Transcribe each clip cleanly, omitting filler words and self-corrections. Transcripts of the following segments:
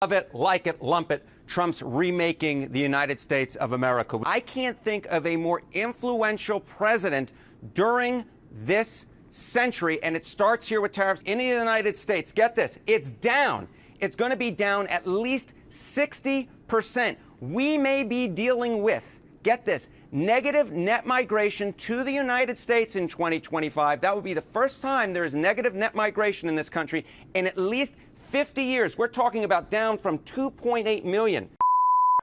Love it, like it, lump it. Trump's remaking the United States of America. I can't think of a more influential president during this century, and it starts here with tariffs in the United States. Get this, it's down. It's going to be down at least 60%. We may be dealing with, get this, negative net migration to the United States in 2025. That would be the first time there is negative net migration in this country in at least 50 years. We're talking about down from 2.8 million.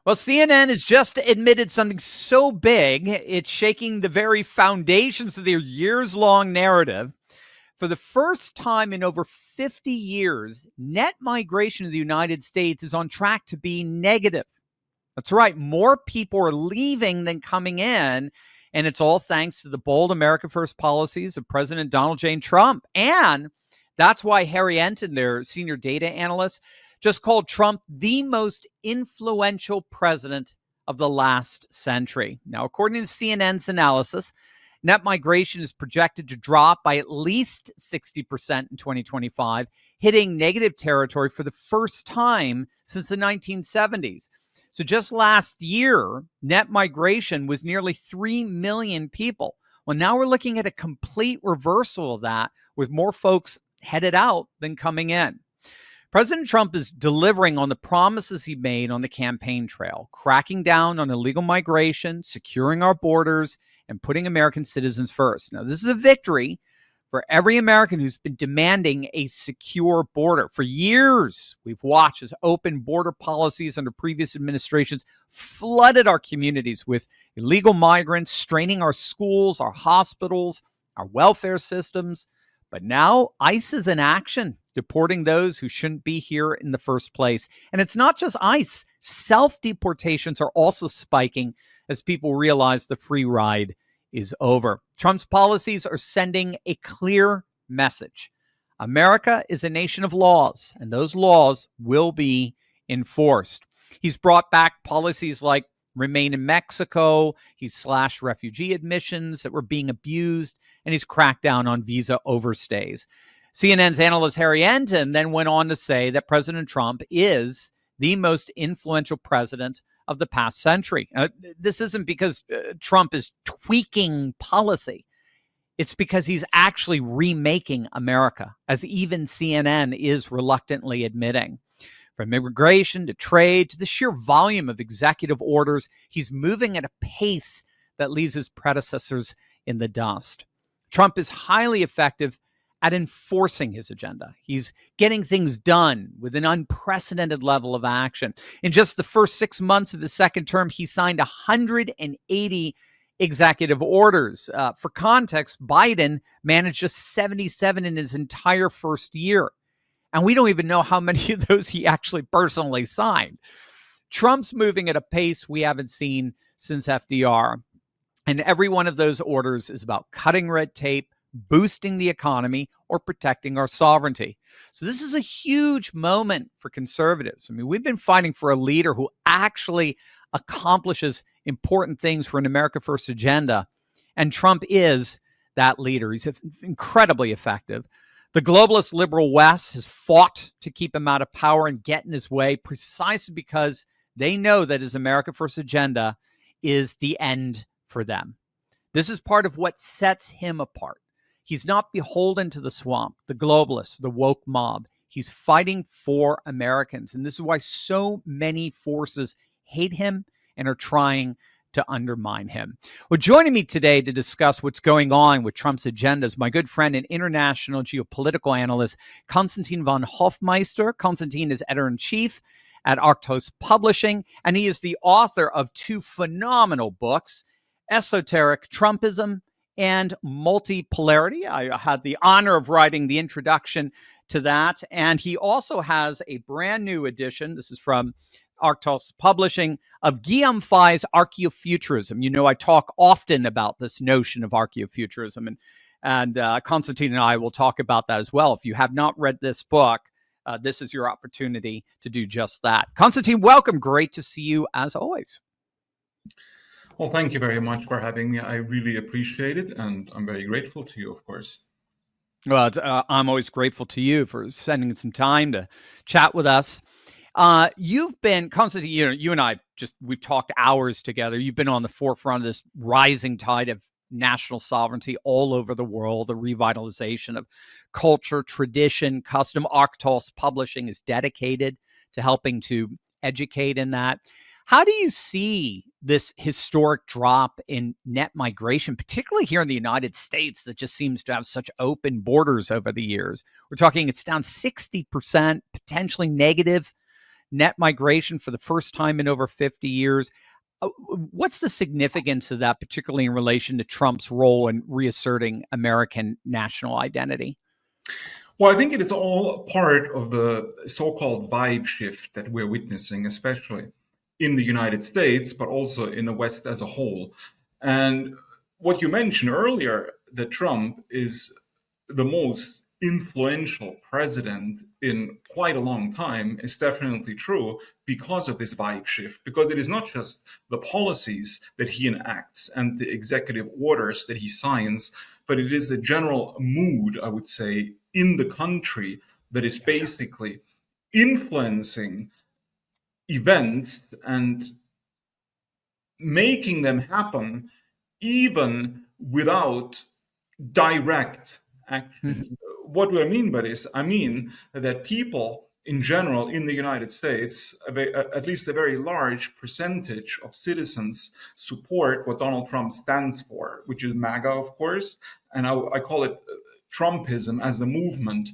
Well, CNN has just admitted something so big, it's shaking the very foundations of their years-long narrative. For the first time in over 50 years, net migration to the United States is on track to be negative. That's right. More people are leaving than coming in, and it's all thanks to the bold America First policies of President Donald J. Trump. And that's why Harry Enton, their senior data analyst, just called Trump the most influential president of the last century. Now, according to CNN's analysis, net migration is projected to drop by at least 60% in 2025, hitting negative territory for the first time since the 1970s. So just last year, net migration was nearly 3 million people. Well, now we're looking at a complete reversal of that, with more folks headed out than coming in. President Trump is delivering on the promises he made on the campaign trail, cracking down on illegal migration, securing our borders, and putting American citizens first. Now, this is a victory for every American who's been demanding a secure border. For years, we've watched as open border policies under previous administrations flooded our communities with illegal migrants, straining our schools, our hospitals, our welfare systems. But now ICE is in action, deporting those who shouldn't be here in the first place. And it's not just ICE. Self-deportations are also spiking as people realize the free ride is over. Trump's policies are sending a clear message. America is a nation of laws, and those laws will be enforced. He's brought back policies like Remain in Mexico. He's slashed refugee admissions that were being abused, and he's cracked down on visa overstays. CNN's analyst Harry Enton then went on to say that President Trump is the most influential president of the past century. This isn't because Trump is tweaking policy. It's because he's actually remaking America, as even CNN is reluctantly admitting. From immigration to trade to the sheer volume of executive orders, he's moving at a pace that leaves his predecessors in the dust. Trump is highly effective at enforcing his agenda. He's getting things done with an unprecedented level of action. In just the first 6 months of his second term, he signed 180 executive orders. For context, Biden managed just 77 in his entire first year. And we don't even know how many of those he actually personally signed. Trump's moving at a pace we haven't seen since FDR. And every one of those orders is about cutting red tape, boosting the economy, or protecting our sovereignty. So this is a huge moment for conservatives. I mean, we've been fighting for a leader who actually accomplishes important things for an America First agenda. And Trump is that leader. He's incredibly effective. The globalist liberal West has fought to keep him out of power and get in his way precisely because they know that his America First agenda is the end for them. This is part of what sets him apart. He's not beholden to the swamp, the globalists, the woke mob. He's fighting for Americans. And this is why so many forces hate him and are trying to undermine him. Well, joining me today to discuss what's going on with Trump's agenda is my good friend and international geopolitical analyst, Constantine von Hofmeister. Constantine is editor-in-chief at Archo Publishing, and he is the author of two phenomenal books, Esoteric Trumpism and Multipolarity. I had the honor of writing the introduction to that. And he also has a brand new edition. This is from Archo Publishing, of Guillaume Fay's Archaeofuturism. You know, I talk often about this notion of Archaeofuturism, and Constantine and I will talk about that as well. If you have not read this book, this is your opportunity to do just that. Constantine, welcome. Great to see you as always. Well, thank you very much for having me. I really appreciate it, and I'm very grateful to you, of course. Well, I'm always grateful to you for spending some time to chat with us. You've been, Constantine, you and I we've talked hours together. You've been on the forefront of this rising tide of national sovereignty all over the world, the revitalization of culture, tradition, custom. Arctos Publishing is dedicated to helping to educate in that. How do you see this historic drop in net migration, particularly here in the United States, that just seems to have such open borders over the years? We're talking it's down 60%, potentially negative net migration for the first time in over 50 years. What's the significance of that, particularly in relation to Trump's role in reasserting American national identity? Well, I think it is all part of the so-called vibe shift that we're witnessing, especially in the United States, but also in the West as a whole. And what you mentioned earlier, that Trump is the most influential president in quite a long time, is definitely true because of this vibe shift, because it is not just the policies that he enacts and the executive orders that he signs, but it is a general mood, I would say, in the country that is basically influencing events and making them happen even without direct action. What do I mean by this? I mean that people in general in the United States, at least a very large percentage of citizens, support what Donald Trump stands for, which is MAGA, of course. And I call it Trumpism as a movement,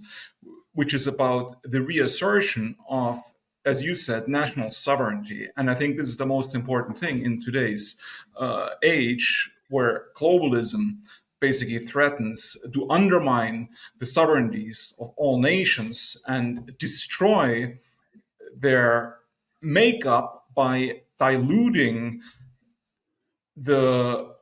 which is about the reassertion of, as you said, national sovereignty. And I think this is the most important thing in today's age, where globalism basically threatens to undermine the sovereignties of all nations and destroy their makeup by diluting the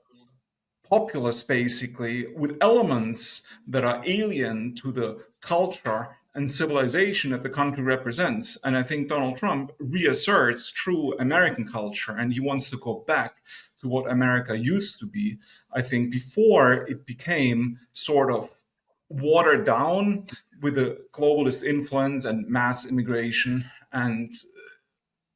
populace basically with elements that are alien to the culture and civilization that the country represents. And I think Donald Trump reasserts true American culture, and he wants to go back to what America used to be, I think, before it became sort of watered down with the globalist influence and mass immigration. And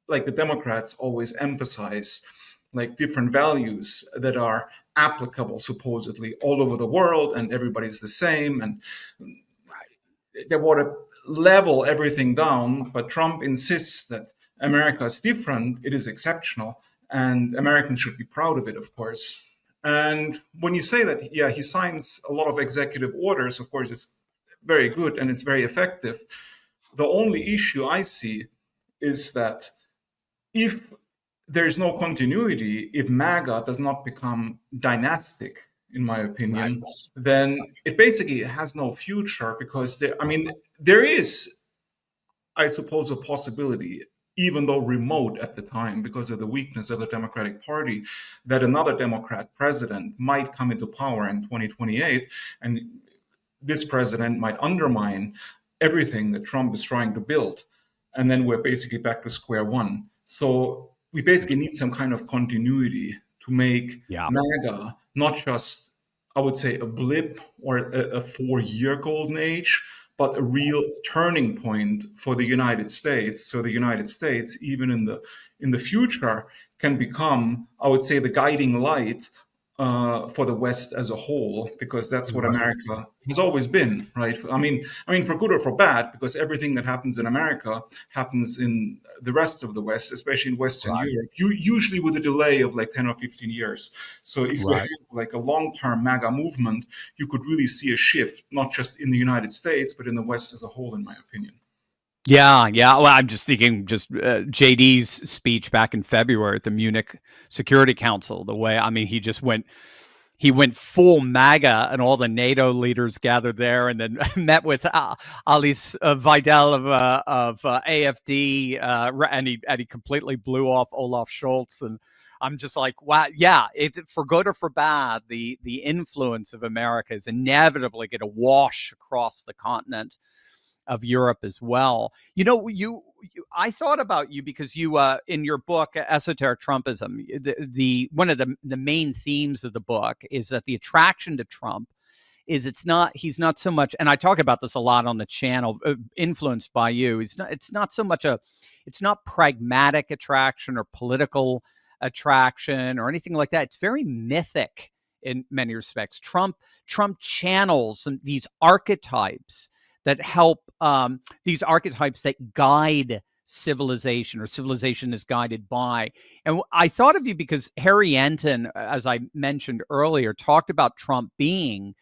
like the Democrats always emphasize, like different values that are applicable supposedly all over the world, and everybody's the same, and they want to level everything down. But Trump insists that America is different, it is exceptional, and Americans should be proud of it, of course. And when you say that, yeah, he signs a lot of executive orders, of course, it's very good and it's very effective. The only issue I see is that if there's no continuity, if MAGA does not become dynastic, in my opinion, then it basically has no future, because there is, I suppose, a possibility, even though remote at the time, because of the weakness of the Democratic Party, that another Democrat president might come into power in 2028, and this president might undermine everything that Trump is trying to build. And then we're basically back to square one. So we basically need some kind of continuity to make MAGA not just, I would say, a blip or a 4-year golden age, but a real turning point for the United States. So the United States, even in the future, can become, I would say, the guiding light for the West as a whole, because that's what America has always been, right? I mean, for good or for bad, because everything that happens in America happens in the rest of the West, especially in Western Europe, usually with a delay of like 10 or 15 years. So if you have like a long-term MAGA movement, you could really see a shift, not just in the United States, but in the West as a whole, in my opinion. Yeah. Well, I'm just thinking JD's speech back in February at the Munich Security Council, the way, he went full MAGA, and all the NATO leaders gathered there, and then met with Alice Weidel of AFD, and he completely blew off Olaf Scholz. And I'm just like, wow, yeah, it's for good or for bad, the influence of America is inevitably going to wash across the continent of Europe as well. I thought about you because you, in your book, Esoteric Trumpism, one of the main themes of the book is that the attraction to Trump is he's not so much, and I talk about this a lot on the channel, influenced by you. It's not pragmatic attraction or political attraction or anything like that. It's very mythic in many respects. Trump channels these archetypes that help, these archetypes that guide civilization, or civilization is guided by. And I thought of you because Harry Enton, as I mentioned earlier, talked about Trump being,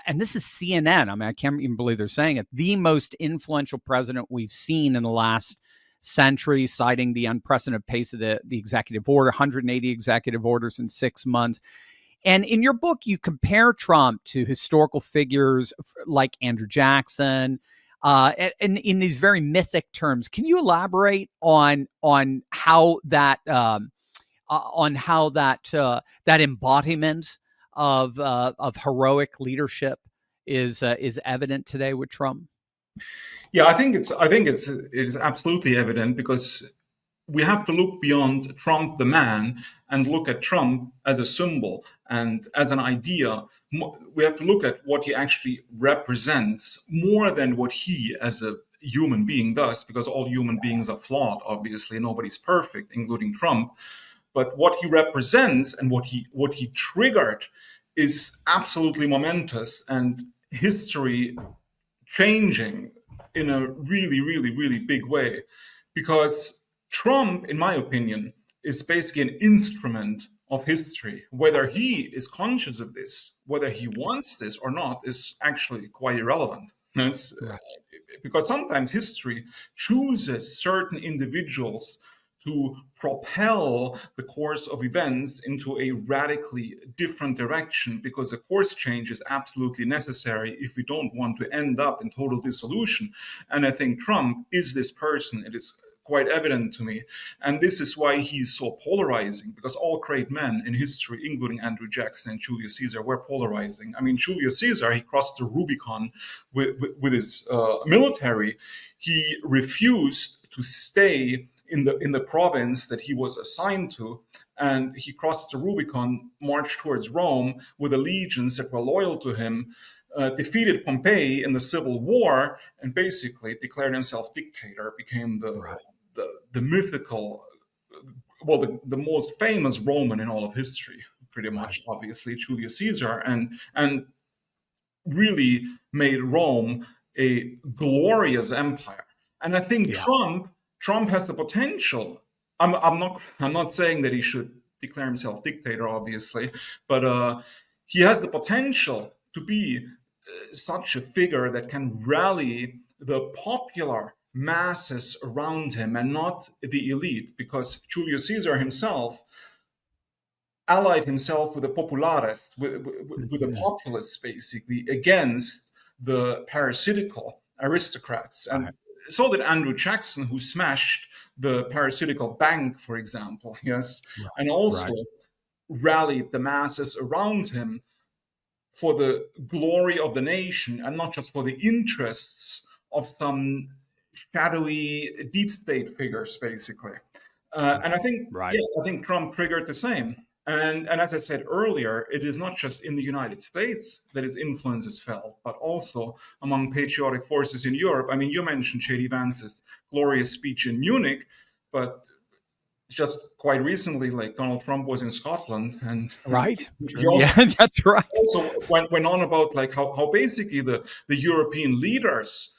and this is CNN, I mean, I can't even believe they're saying it, the most influential president we've seen in the last century, citing the unprecedented pace of the executive order, 180 executive orders in 6 months. And in your book, you compare Trump to historical figures like Andrew Jackson, and in these very mythic terms. Can you elaborate on how that that embodiment of heroic leadership is evident today with Trump? Yeah, I think it is absolutely evident, because we have to look beyond Trump the man and look at Trump as a symbol and as an idea. We have to look at what he actually represents more than what he as a human being does, because all human beings are flawed. Obviously, nobody's perfect, including Trump. But what he represents and what he triggered is absolutely momentous and history changing in a really, really, really big way. Because Trump, in my opinion, is basically an instrument of history. Whether he is conscious of this, whether he wants this or not, is actually quite irrelevant. Because sometimes history chooses certain individuals to propel the course of events into a radically different direction, because a course change is absolutely necessary if we don't want to end up in total dissolution. And I think Trump is this person. It is quite evident to me. And this is why he's so polarizing, because all great men in history, including Andrew Jackson and Julius Caesar, were polarizing. I mean, Julius Caesar, he crossed the Rubicon with his military. He refused to stay in the province that he was assigned to, and he crossed the Rubicon, marched towards Rome with the legions that were loyal to him, defeated Pompey in the Civil War, and basically declared himself dictator, became the mythical, well, the most famous Roman in all of history, pretty much, obviously, Julius Caesar, and really made Rome a glorious empire. And I think Trump has the potential. I'm not saying that he should declare himself dictator, obviously, but he has the potential to be such a figure that can rally the popular masses around him and not the elite, because Julius Caesar himself allied himself with the populares, with the populace, basically, against the parasitical aristocrats. And so did Andrew Jackson, who smashed the parasitical bank, for example, and also rallied the masses around him for the glory of the nation, and not just for the interests of some shadowy deep state figures, basically. And I think, I think Trump triggered the same. And as I said earlier, it is not just in the United States that his influence is felt, but also among patriotic forces in Europe. I mean, you mentioned J.D. Vance's glorious speech in Munich, but just quite recently, like, Donald Trump was in Scotland, and that's right. Also went on about like how basically the European leaders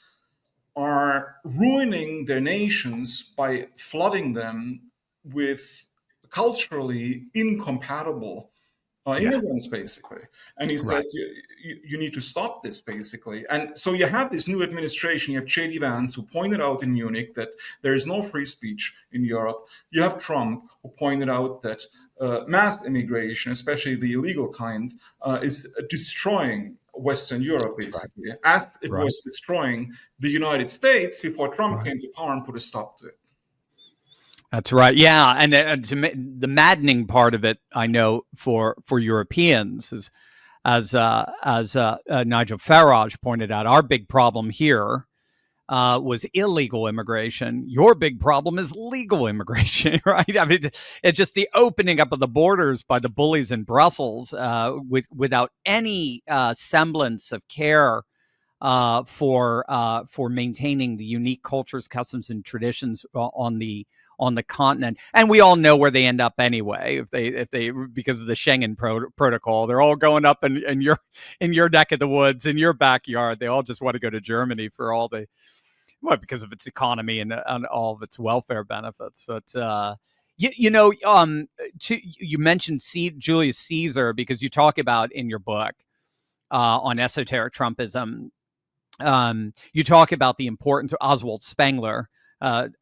are ruining their nations by flooding them with culturally incompatible immigrants, basically. And he said, you need to stop this, basically. And so you have this new administration. You have J.D. Vance, who pointed out in Munich that there is no free speech in Europe. You have Trump, who pointed out that mass immigration, especially the illegal kind, is destroying Western Europe, basically, as it was destroying the United States before Trump came to power and put a stop to it. That's right. Yeah, and the maddening part of it, I know, for Europeans is, as Nigel Farage pointed out, our big problem here was illegal immigration. Your big problem is legal immigration, right? I mean, it's just the opening up of the borders by the bullies in Brussels, without any semblance of care for maintaining the unique cultures, customs, and traditions on the continent. And we all know where they end up anyway. If they because of the Schengen protocol, they're all going up in your neck of the woods, in your backyard. They all just want to go to Germany for all the because of its economy and all of its welfare benefits. So it's you mentioned Julius Caesar because you talk about in your book on esoteric Trumpism. You talk about the importance of Oswald Spengler,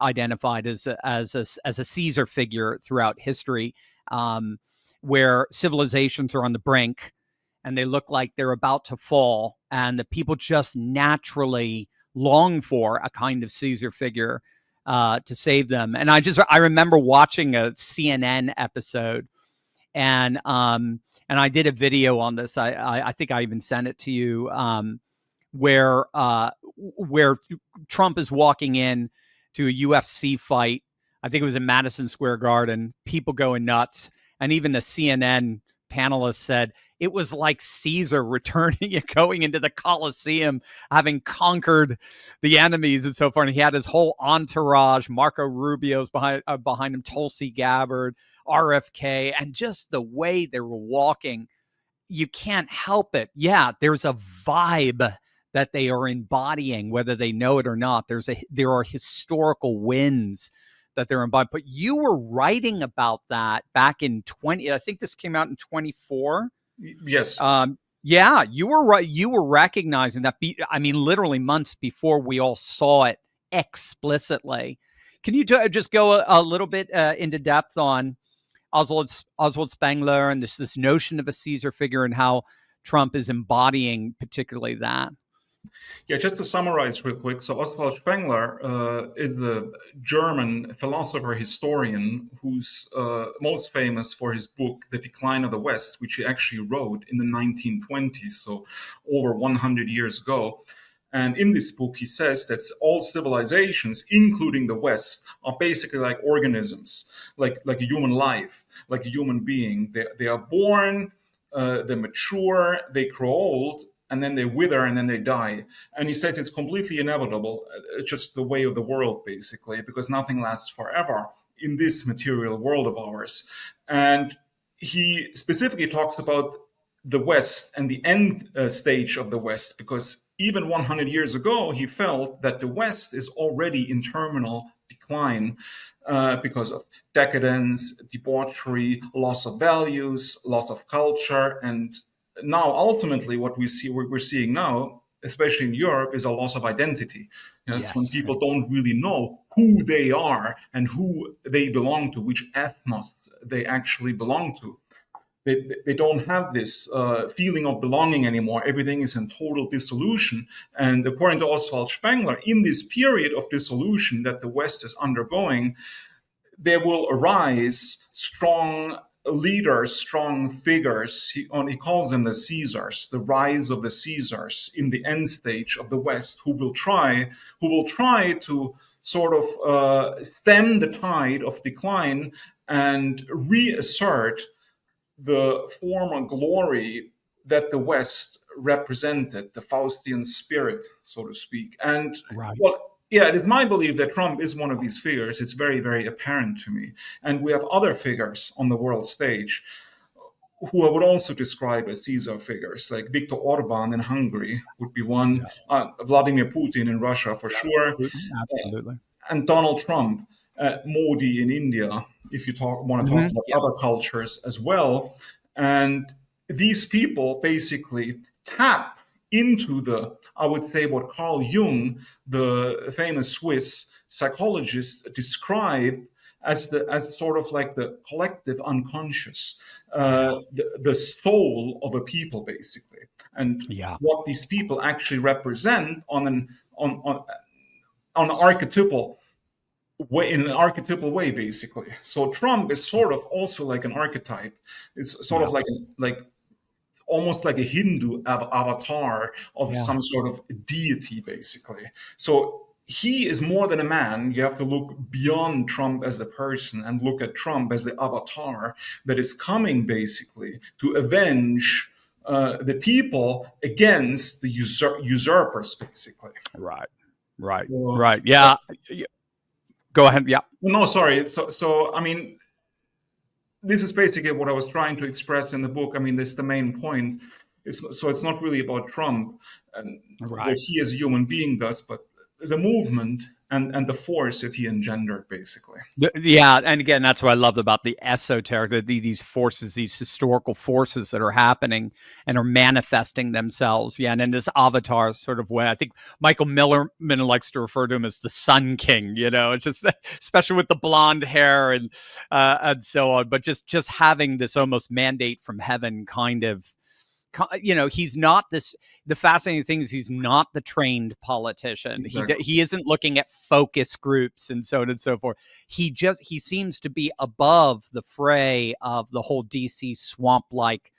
identified as a Caesar figure throughout history, where civilizations are on the brink and they look like they're about to fall, and the people just naturally long for a kind of Caesar figure to save them. And I remember watching a CNN episode, and I did a video on this. I think I even sent it to you, where Trump is walking in to a UFC fight. I think it was in Madison Square Garden. People going nuts, and even the CNN panelist said it was like Caesar returning and going into the Colosseum, having conquered the enemies and so forth. And he had his whole entourage, Marco Rubio's behind him, Tulsi Gabbard, RFK, and just the way they were walking, you can't help it. Yeah, there's a vibe that they are embodying, whether they know it or not. There are historical winds that they're embodying. But you were writing about that back in I think this came out in 24. Yes. Yeah, you were right. You were recognizing that. Literally months before we all saw it explicitly. Can you just go a little bit into depth on Oswald Spengler and this notion of a Caesar figure and how Trump is embodying particularly that? Yeah, just to summarize real quick. So Oswald Spengler is a German philosopher historian who's most famous for his book, The Decline of the West, which he actually wrote in the 1920s, so over 100 years ago. And in this book, he says that all civilizations, including the West, are basically like organisms, like a human life, like a human being. They are born, they mature, they grow old, and then they wither, and then they die. And he says it's completely inevitable. It's just the way of the world, basically, because nothing lasts forever in this material world of ours. And he specifically talks about the West and the end stage of the West, because even 100 years ago, he felt that the West is already in terminal decline because of decadence, debauchery, loss of values, loss of culture, and now ultimately what we're seeing now, especially in Europe, is a loss of identity. Yes, when people don't really know who they are and who they belong to, which ethnos they actually belong to. They don't have this feeling of belonging anymore. Everything is in total dissolution. And according to Oswald Spengler, in this period of dissolution that the West is undergoing, there will arise strong leaders, strong figures. He calls them the Caesars, the rise of the Caesars in the end stage of the West, who will try to sort of stem the tide of decline and reassert the former glory that the West represented, the Faustian spirit, so to speak. And it is my belief that Trump is one of these figures. It's very, very apparent to me. And we have other figures on the world stage who I would also describe as Caesar figures, like Viktor Orban in Hungary would be one, Vladimir Putin in Russia for sure, absolutely, and Donald Trump, Modi in India, if you want to talk about other cultures as well. And these people basically tap into I would say what Carl Jung, the famous Swiss psychologist, described as sort of like the collective unconscious, the soul of a people, basically, and what these people actually represent on an archetypal way, in an archetypal way, basically. So Trump is sort of also like an archetype. It's sort of like almost like a Hindu avatar of some sort of deity, basically. So he is more than a man. You have to look beyond Trump as a person and look at Trump as the avatar that is coming basically to avenge the people against the usurpers, basically. Right. Yeah. Go ahead. Yeah. No, sorry. So I mean, this is basically what I was trying to express in the book. I mean, this is the main point. It's not really about Trump and what he as a human being does, but the movement and the force that he engendered, basically. Yeah, and again, that's what I loved about the esoteric, these forces, these historical forces that are happening and are manifesting themselves. Yeah, and in this avatar sort of way, I think Michael Millerman likes to refer to him as the Sun King. It's just especially with the blonde hair and so on. But just having this almost mandate from heaven kind of. He's not this. The fascinating thing is he's not the trained politician. Exactly. He isn't looking at focus groups and so on and so forth. He seems to be above the fray of the whole DC swamp-like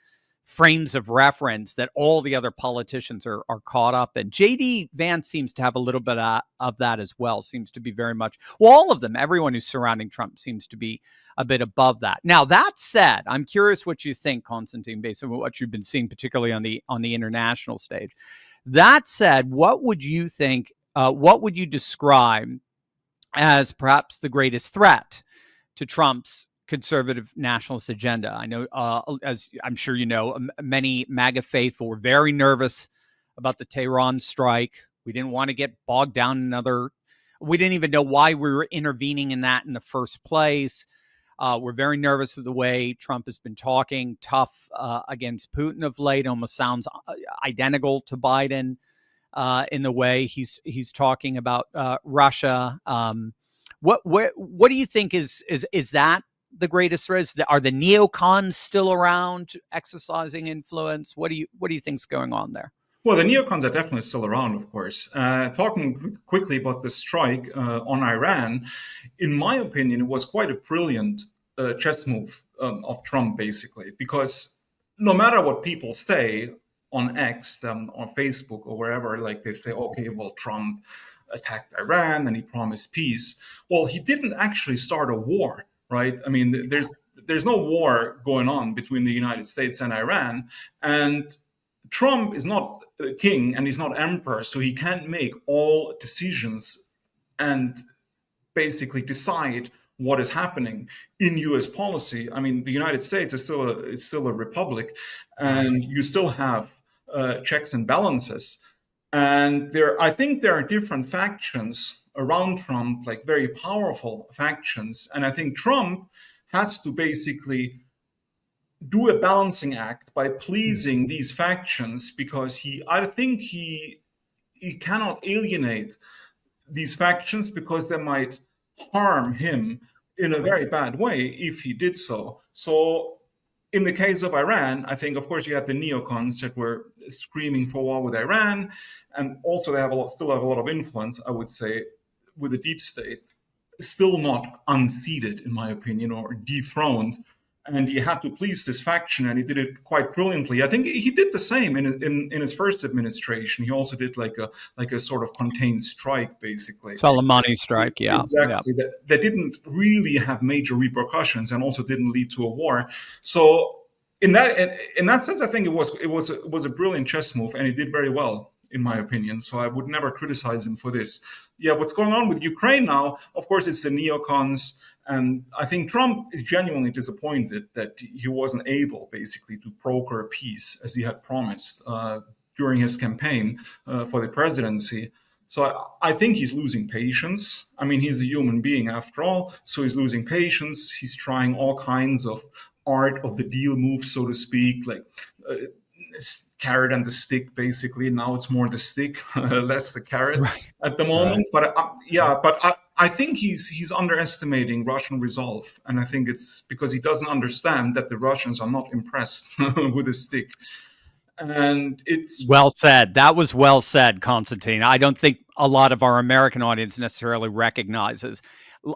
frames of reference that all the other politicians are caught up in. J.D. Vance seems to have a little bit of that as well. Seems to be very much, well, all of them, everyone who's surrounding Trump seems to be a bit above that. Now, that said, I'm curious what you think, Constantine, based on what you've been seeing, particularly on the international stage. That said, what would you think, what would you describe as perhaps the greatest threat to Trump's conservative nationalist agenda? I know, as I'm sure you know, many MAGA faithful were very nervous about the Tehran strike. We didn't want to get bogged down in we didn't even know why we were intervening in that in the first place. We're very nervous of the way Trump has been talking tough against Putin of late. Almost sounds identical to Biden in the way he's talking about Russia. What do you think is that the greatest threat? Are the neocons still around exercising influence? What do you think's going on there? Well, the neocons are definitely still around, of course. Talking quickly about the strike on Iran, in my opinion, it was quite a brilliant chess move of Trump, basically, because no matter what people say on X, on Facebook or wherever, like they say, okay, well, Trump attacked Iran and he promised peace. Well, he didn't actually start a war, right? I mean, there's no war going on between the United States and Iran, and Trump is not a king and he's not emperor, so he can't make all decisions and basically decide what is happening in U.S. policy. I mean, the United States is still a republic, and you still have checks and balances. And I think there are different factions around Trump, like very powerful factions. And I think Trump has to basically do a balancing act by pleasing these factions, because I think he cannot alienate these factions, because they might harm him in a very bad way if he did so. So in the case of Iran, I think, of course, you had the neocons that were screaming for war with Iran, and also they still have a lot of influence, I would say, with the deep state, still not unseated, in my opinion, or dethroned. And he had to please this faction, and he did it quite brilliantly. I think he did the same in his first administration. He also did like a sort of contained strike, basically. Soleimani strike, yeah. Exactly. Yeah. That didn't really have major repercussions, and also didn't lead to a war. So in that sense, I think it was a brilliant chess move, and he did very well, in my opinion. So I would never criticize him for this. Yeah, what's going on with Ukraine now, of course, it's the neocons. And I think Trump is genuinely disappointed that he wasn't able, basically, to broker peace as he had promised during his campaign for the presidency. So I think he's losing patience. I mean, he's a human being after all, so he's losing patience. He's trying all kinds of art of the deal moves, so to speak, like carrot and the stick, basically. Now it's more the stick, less the carrot at the moment. Right. But I think he's underestimating Russian resolve, and I think it's because he doesn't understand that the Russians are not impressed with the stick. And it's well said. That was well said, Constantine. I don't think a lot of our American audience necessarily recognizes.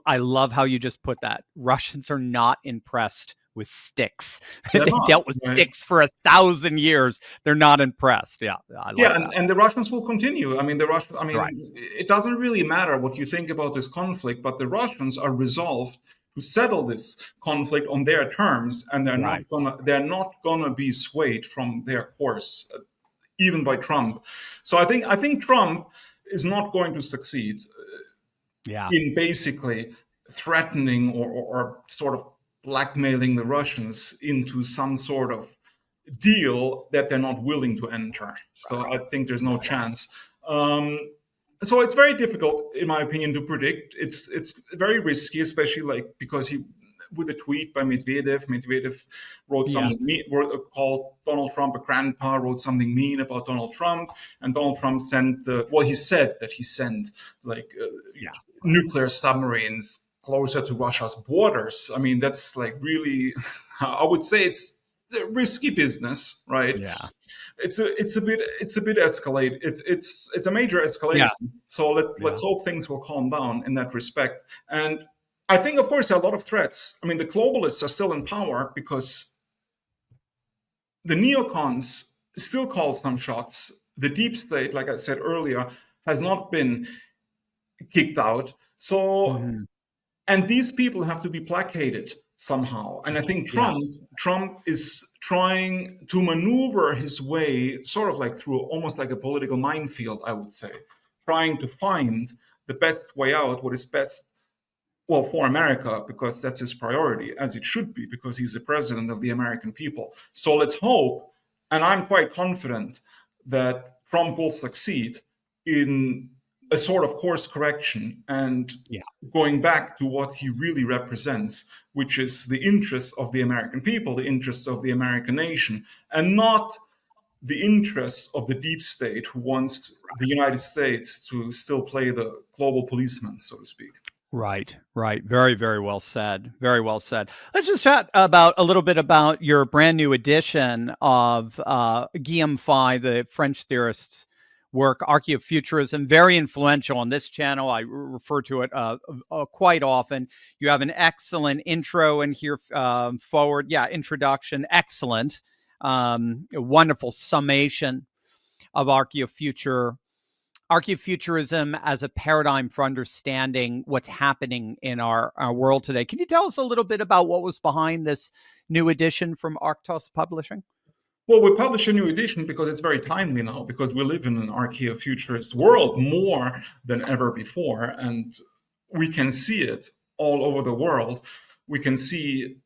I love how you just put that. Russians are not impressed with sticks. They're They not, dealt with right? sticks for 1,000 years. They're not impressed. Yeah, I like Yeah, that. and the Russians will continue. I mean, Right. it doesn't really matter what you think about this conflict, but the Russians are resolved to settle this conflict on their terms, and Right. they're not gonna be swayed from their course, even by Trump. So I think Trump is not going to succeed Yeah. in basically threatening or sort of blackmailing the Russians into some sort of deal that they're not willing to enter. So I think there's no chance. Um, so it's very difficult, in my opinion, to predict. It's very risky, especially like because he with a tweet by Medvedev. Medvedev wrote Yeah. something called Donald Trump a grandpa, wrote something mean about Donald Trump, and Donald Trump he said that he sent like Yeah. nuclear submarines closer to Russia's borders. I mean, that's like really, I would say it's a risky business, right? Yeah. It's a bit escalate. It's a major escalation. Yeah. So let's hope things will calm down in that respect. And I think, of course, there are a lot of threats. I mean, the globalists are still in power because the neocons still call some shots. The deep state, like I said earlier, has not been kicked out. So, and these people have to be placated somehow. And I think Trump is trying to maneuver his way sort of like through almost like a political minefield, I would say, trying to find the best way out, what is best, well, for America, because that's his priority, as it should be, because he's the president of the American people. So let's hope, and I'm quite confident that Trump will succeed in a sort of course correction and going back to what he really represents, which is the interests of the American people, the interests of the American nation, and not the interests of the deep state who wants the United States to still play the global policeman, so to speak. Right, right. Very, very well said. Very well said. Let's just chat about a little bit about your brand new edition of Guillaume Faye, the French theorist's work, Archaeofuturism, very influential on this channel. I refer to it quite often. You have an excellent intro in here forward. Yeah, introduction, excellent. A wonderful summation of Archaeofuturism as a paradigm for understanding what's happening in our world today. Can you tell us a little bit about what was behind this new edition from Arctos Publishing? Well, we publish a new edition because it's very timely now, because we live in an archaeofuturist world more than ever before, and we can see it all over the world. We can see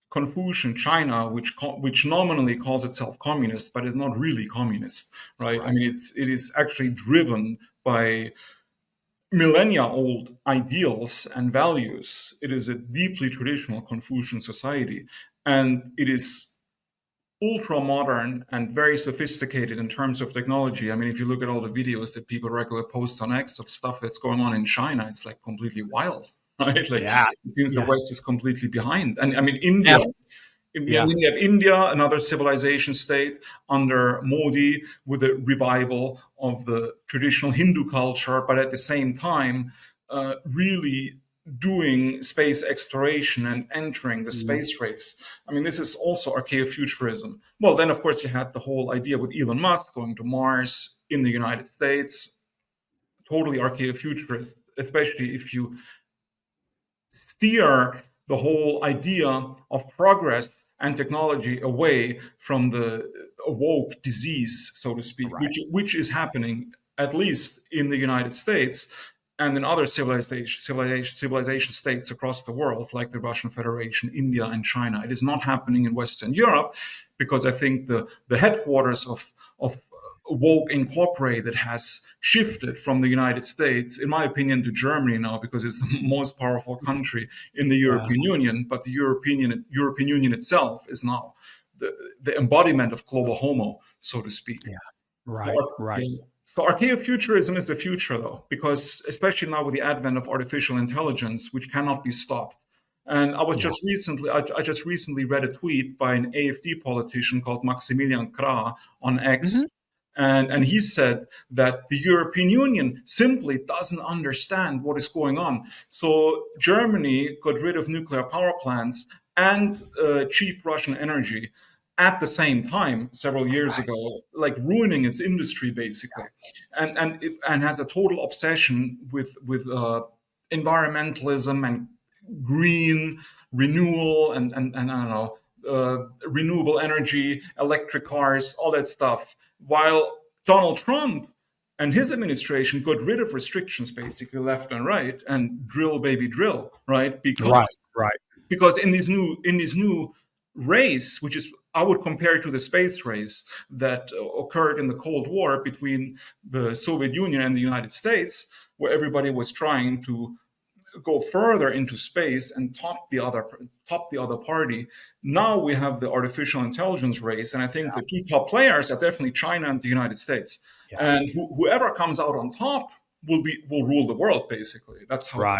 Confucian China, which nominally calls itself communist, but is not really communist, right? I mean, it is actually driven by millennia-old ideals and values. It is a deeply traditional Confucian society, and it is ultra-modern and very sophisticated in terms of technology. I mean, if you look at all the videos that people regularly post on X of stuff that's going on in China, it's like completely wild. Right? Like, it seems the West is completely behind. And I mean, India, you have India, another civilization state under Modi, with a revival of the traditional Hindu culture, but at the same time, really doing space exploration and entering the space race. I mean, this is also archaeofuturism. Well, then, of course, you had the whole idea with Elon Musk going to Mars in the United States. Totally archaeofuturist, especially if you steer the whole idea of progress and technology away from the woke disease, so to speak, which is happening at least in the United States and in other civilization states across the world, like the Russian Federation, India, and China. It is not happening in Western Europe, because I think the headquarters of woke incorporated has shifted from the United States, in my opinion, to Germany now, because it's the most powerful country in the European Union. But the European Union itself is now the embodiment of global homo, so to speak. So archaeofuturism is the future, though, because especially now with the advent of artificial intelligence, which cannot be stopped. And I just recently read a tweet by an AfD politician called Maximilian Krah on X. And he said that the European Union simply doesn't understand what is going on. So Germany got rid of nuclear power plants, and cheap Russian energy at the same time several years ago, like ruining its industry basically, and has a total obsession with environmentalism and green renewal and I don't know, renewable energy, electric cars, all that stuff. While Donald Trump and his administration got rid of restrictions basically left and right, and drill baby drill, right? Because in this new race, which is, I would compare it to the space race that occurred in the Cold War between the Soviet Union and the United States, where everybody was trying to go further into space and top the other party. Now we have the artificial intelligence race, and I think the two top players are definitely China and the United States. And whoever comes out on top will rule the world basically. That's how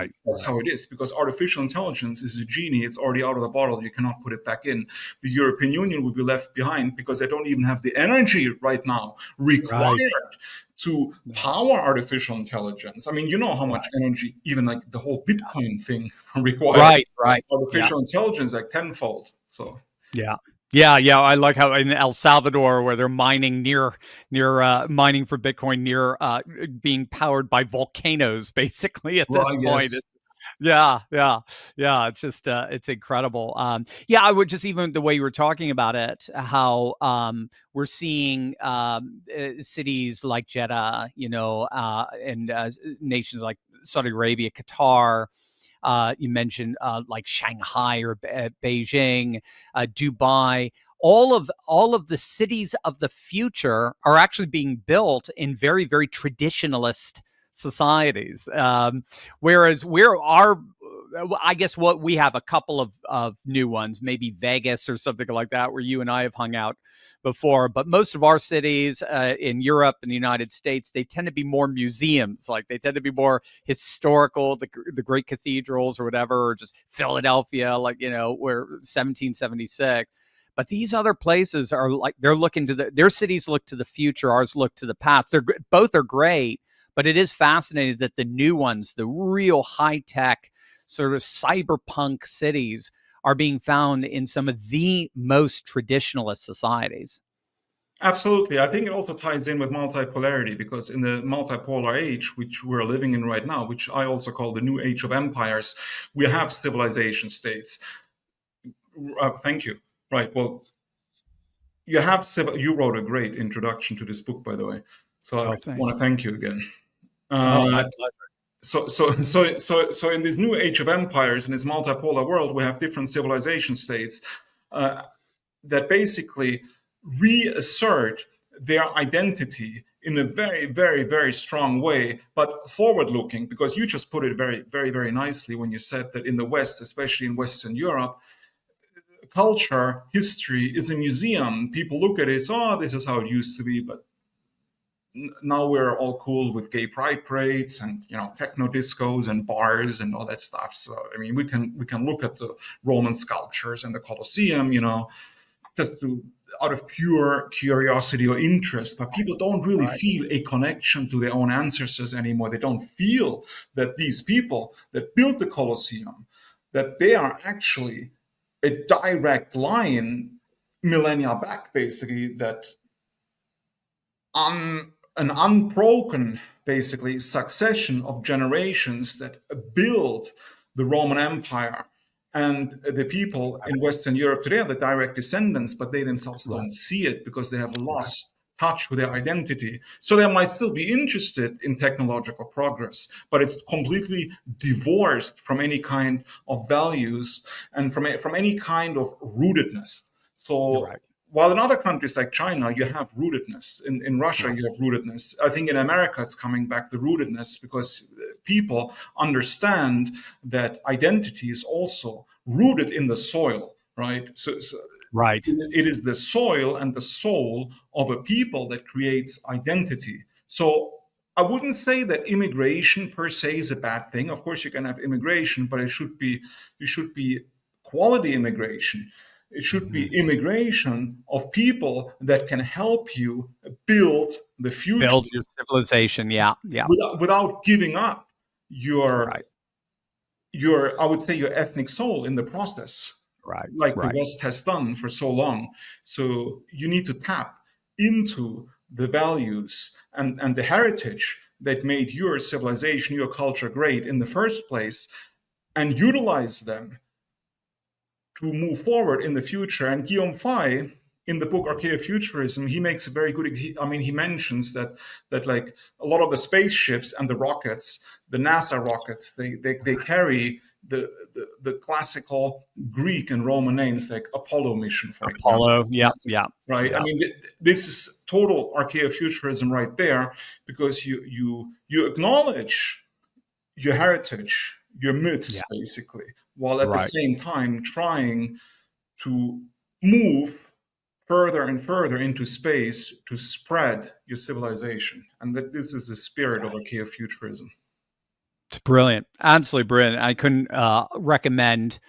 it is, because artificial intelligence is a genie. It's already out of the bottle. You cannot put it back in. The European Union will be left behind because they don't even have the energy right now required to power artificial intelligence. I mean, you know how much energy even like the whole Bitcoin thing requires. Artificial intelligence like tenfold. So Yeah. I like how in El Salvador, where they're mining near mining for Bitcoin near being powered by volcanoes, basically at this point. Yeah. It's just it's incredible. I would just, even the way you were talking about it, how we're seeing cities like Jeddah, and nations like Saudi Arabia, Qatar. You mentioned like Shanghai or Beijing, Dubai. All of the cities of the future are actually being built in very, very traditionalist societies. Whereas I guess what we have a couple of new ones, maybe Vegas or something like that, where you and I have hung out before. But most of our cities in Europe and the United States, they tend to be more museums. Like they tend to be more historical, the great cathedrals or whatever, or just Philadelphia, like, where 1776. But these other places are like, they're looking to their cities look to the future. Ours look to the past. Both are great. But it is fascinating that the new ones, the real high-tech sort of cyberpunk cities, are being found in some of the most traditionalist societies. Absolutely. I think it also ties in with multipolarity, because in the multipolar age, which we're living in right now, which I also call the new age of empires, we have civilization states. Thank you. Right. Well, you wrote a great introduction to this book, by the way. So I want to thank you again. My pleasure. So in this new age of empires, in this multipolar world, we have different civilization states that basically reassert their identity in a very, very, very strong way, but forward-looking, because you just put it very, very, very nicely when you said that in the West, especially in Western Europe, culture, history is a museum. People look at it, this is how it used to be, but now we're all cool with gay pride parades and techno discos and bars and all that stuff. So I mean, we can look at the Roman sculptures and the Colosseum, just out of pure curiosity or interest. But people don't really feel a connection to their own ancestors anymore. They don't feel that these people that built the Colosseum, that they are actually a direct line millennia back, basically, that an unbroken, basically, succession of generations that built the Roman Empire. And the people in Western Europe today are the direct descendants, but they themselves don't see it because they have lost touch with their identity. So they might still be interested in technological progress, but it's completely divorced from any kind of values and from any kind of rootedness. So while in other countries like China, you have rootedness. In Russia, you have rootedness. I think in America, it's coming back, the rootedness, because people understand that identity is also rooted in the soil, right? So it is the soil and the soul of a people that creates identity. So I wouldn't say that immigration per se is a bad thing. Of course, you can have immigration, but it should be quality immigration. It should be immigration of people that can help you build the future. Build your civilization, without giving up your I would say your ethnic soul in the process. like the right. West has done for so long. So you need to tap into the values and the heritage that made your civilization, your culture great in the first place, and utilize them to move forward in the future. And Guillaume Fay, in the book Archo Futurism, he makes a very good. He mentions that like a lot of the spaceships and the rockets, the NASA rockets, they carry the classical Greek and Roman names like Apollo mission, for Apollo, example. yeah, Right. yeah. I mean, this is total archaeofuturism right there, because you acknowledge your heritage, your myths, basically, while at the same time trying to move further and further into space to spread your civilization. And that this is the spirit of archaeofuturism. It's brilliant, absolutely brilliant. I couldn't recommend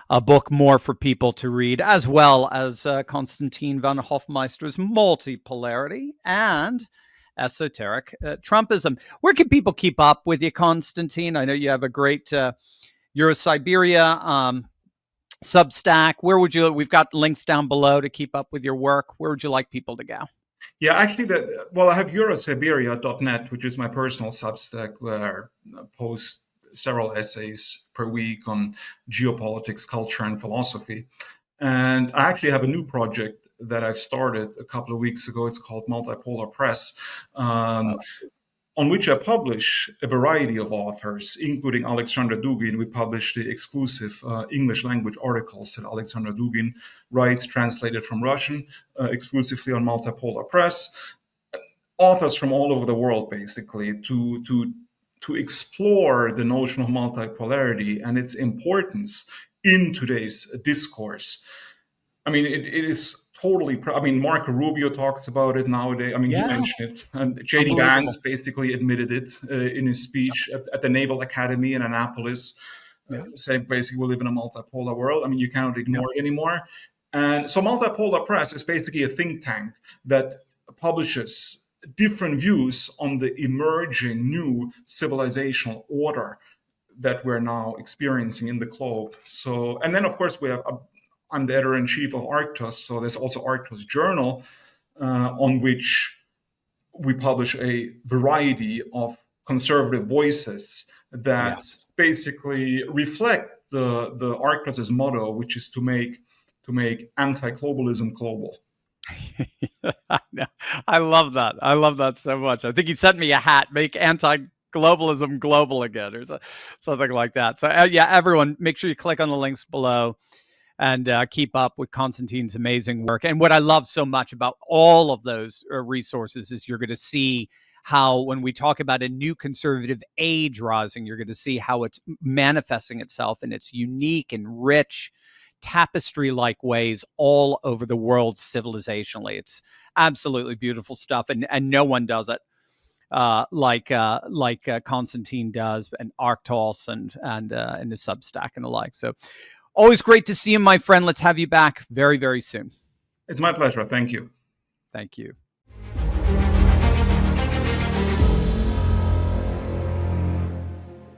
a book more for people to read, as well as Konstantin von Hofmeister's Multipolarity and Esoteric Trumpism. Where can people keep up with you, Constantine? I know you have a great Euro-Siberia Substack. We've got links down below to keep up with your work. Where would you like people to go? Yeah, actually, I have eurosiberia.net, which is my personal Substack, where I post several essays per week on geopolitics, culture, and philosophy. And I actually have a new project that I started a couple of weeks ago. It's called Multipolar Press, on which I publish a variety of authors, including Alexander Dugin. We publish the exclusive English language articles that Alexander Dugin writes, translated from Russian, exclusively on Multipolar Press. Authors from all over the world, basically, to explore the notion of multipolarity and its importance in today's discourse. I mean, it is totally. Marco Rubio talks about it nowadays. He mentioned it. And J.D. Vance basically admitted it in his speech at the Naval Academy in Annapolis, saying basically we live in a multipolar world. You cannot ignore it anymore. And so Multipolar Press is basically a think tank that publishes different views on the emerging new civilizational order that we're now experiencing in the globe. So, and then of course I'm the editor-in-chief of Arctos, so there's also Arctos Journal, on which we publish a variety of conservative voices that basically reflect the Arctos' motto, which is to make anti-globalism global. I love that. I love that so much. I think he sent me a hat, make anti-globalism global again, or something like that. So everyone, make sure you click on the links below and keep up with Constantine's amazing work. And what I love so much about all of those resources is you're going to see how, when we talk about a new conservative age rising, you're going to see how it's manifesting itself in its unique and rich tapestry-like ways all over the world civilizationally. It's absolutely beautiful stuff, and no one does it like Constantine does, and Arctos and the Substack and the like. So always great to see you, my friend. Let's have you back very, very soon. It's my pleasure. Thank you. Thank you.